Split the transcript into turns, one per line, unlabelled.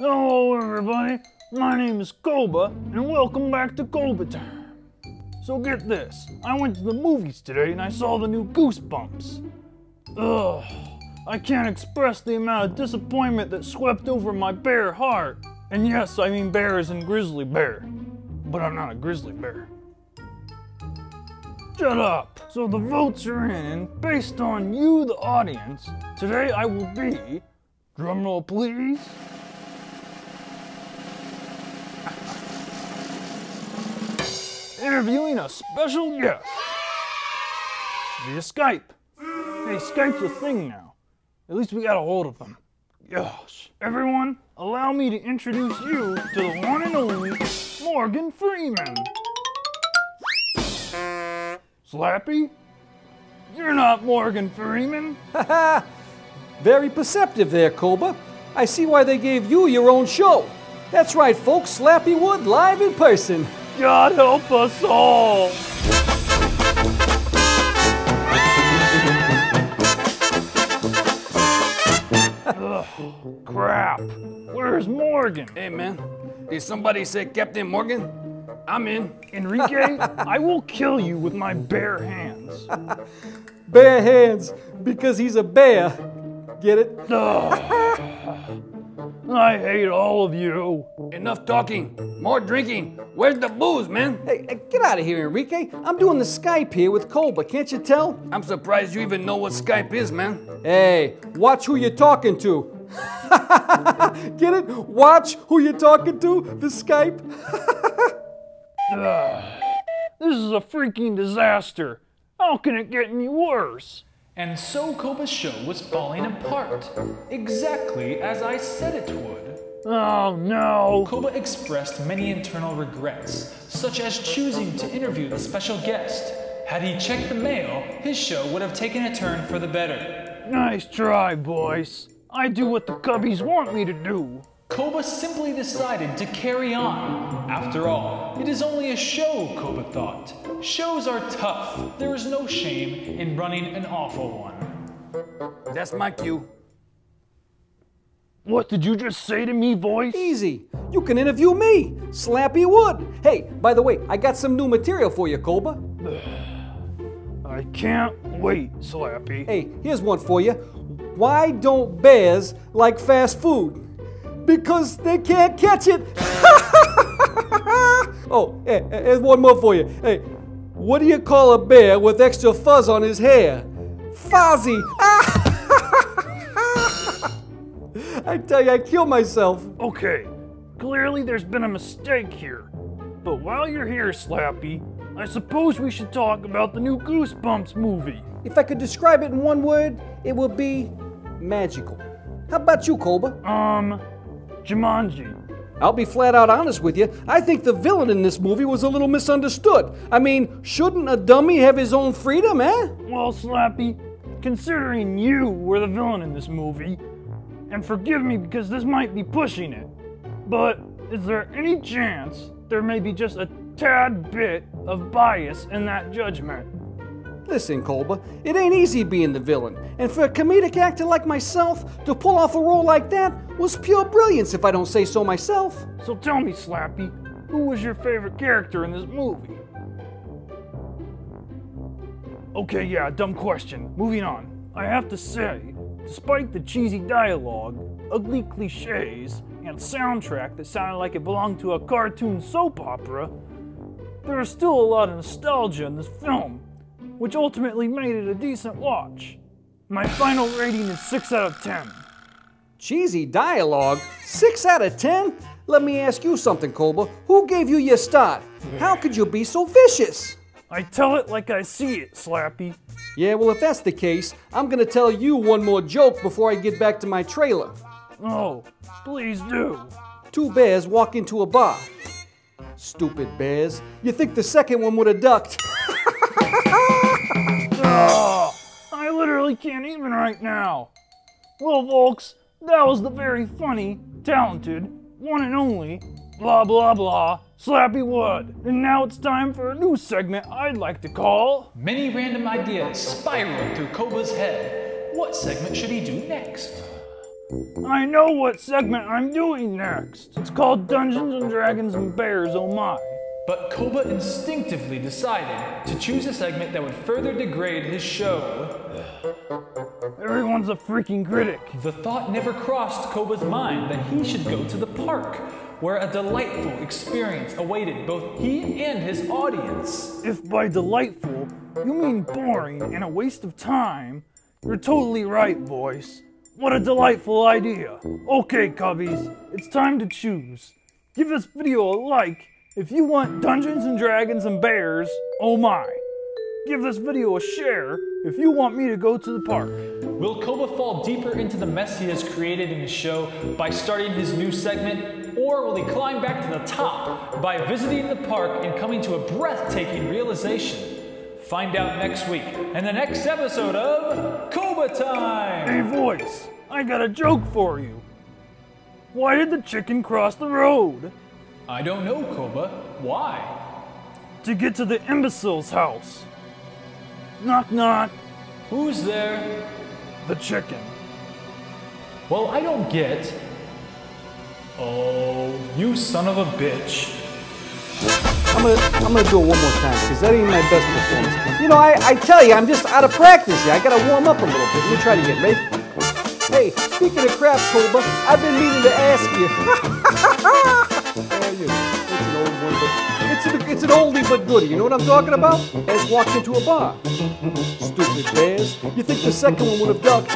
Hello everybody, my name is Coba, and welcome back to Coba Time. So get this, I went to the movies today and I saw the new Goosebumps. Ugh, I can't express the amount of disappointment that swept over my bear heart. And yes, I mean bear as in grizzly bear, but I'm not a grizzly bear. Shut up! So the votes are in, and based on you, the audience, today I will be, drumroll please, interviewing a special guest via Skype. Hey, Skype's a thing now. At least we got a hold of them. Gosh. Everyone, allow me to introduce you to the one and only Morgan Freeman. Slappy? You're not Morgan Freeman.
Haha! Very perceptive there, Coba. I see why they gave you your own show. That's right, folks, Slappy Wood live in person.
God help us all. Ugh, crap. Where's Morgan?
Hey man, did somebody say Captain Morgan? I'm in.
Enrique, I will kill you with my bare hands.
Bare hands, because he's a bear. Get it?
I hate all of you.
Enough talking, more drinking. Where's the booze, man?
Hey, get out of here, Enrique. I'm doing the Skype here with Coba, can't you tell?
I'm surprised you even know what Skype is, man.
Hey, watch who you're talking to. Get it? Watch who you're talking to, the Skype.
This is a freaking disaster. How can it get any worse?
And so Coba's show was falling apart, exactly as I said it would.
Oh no!
Coba expressed many internal regrets, such as choosing to interview the special guest. Had he checked the mail, his show would have taken a turn for the better.
Nice try, boys. I do what the cubbies want me to do.
Coba simply decided to carry on. After all, it is only a show, Coba thought. Shows are tough. There is no shame in running an awful one.
That's my cue.
What did you just say to me, voice?
Easy. You can interview me, Slappy Wood. Hey, by the way, I got some new material for you, Coba.
I can't wait, Slappy.
Hey, here's one for you. Why don't bears like fast food? Because they can't catch it. Oh, hey, here's one more for you. Hey, what do you call a bear with extra fuzz on his hair? Fuzzy. I tell you, I kill myself.
Okay, clearly there's been a mistake here. But while you're here, Slappy, I suppose we should talk about the new Goosebumps movie.
If I could describe it in one word, it would be magical. How about you, Coba?
Jumanji.
I'll be flat out honest with you. I think the villain in this movie was a little misunderstood. I mean, shouldn't a dummy have his own freedom, eh?
Well, Slappy, considering you were the villain in this movie, and forgive me because this might be pushing it, but is there any chance there may be just a tad bit of bias in that judgment?
Listen, Coba, it ain't easy being the villain, and for a comedic actor like myself to pull off a role like that was pure brilliance, if I don't say so myself.
So tell me, Slappy, who was your favorite character in this movie? Okay, yeah, dumb question. Moving on. I have to say, despite the cheesy dialogue, ugly cliches, and soundtrack that sounded like it belonged to a cartoon soap opera, there is still a lot of nostalgia in this film, which ultimately made it a decent watch. My final rating is 6 out of 10.
Cheesy dialogue? 6 out of 10? Let me ask you something, Coba. Who gave you your start? How could you be so vicious?
I tell it like I see it, Slappy.
Yeah, well, if that's the case, I'm gonna tell you one more joke before I get back to my trailer.
Oh, please do.
2 bears walk into a bar. Stupid bears. You think the second one would have ducked.
I literally can't even right now. Well, folks, that was the very funny, talented, one and only, blah blah blah, Slappy Wood. And now it's time for a new segment I'd like to call...
Many random ideas spiraled through Coba's head. What segment should he do next?
I know what segment I'm doing next. It's called Dungeons and Dragons and Bears, oh my.
But Koba instinctively decided to choose a segment that would further degrade his show.
Everyone's a freaking critic.
The thought never crossed Koba's mind that he should go to the park, where a delightful experience awaited both he and his audience.
If by delightful, you mean boring and a waste of time, you're totally right, voice. What a delightful idea. Okay, Cubbies, it's time to choose. Give this video a like if you want Dungeons and Dragons and Bears, oh my. Give this video a share if you want me to go to the park.
Will Koba fall deeper into the mess he has created in his show by starting his new segment, or will he climb back to the top by visiting the park and coming to a breathtaking realization? Find out next week in the next episode of Coba Time!
Hey, voice, I got a joke for you. Why did the chicken cross the road?
I don't know, Koba. Why?
To get to the imbecile's house. Knock, knock.
Who's there?
The chicken.
Well, I don't get. Oh, you son of a bitch.
I'm gonna do it one more time, because that ain't my best performance. You know, I tell you, I'm just out of practice here. I gotta warm up a little bit. Let me try to get ready. Hey, speaking of crap, Koba, I've been meaning to ask you. You know, it's an old one, but it's an oldie but goodie. You know what I'm talking about? As walked into a bar. Stupid bears. You think the second one would have ducked?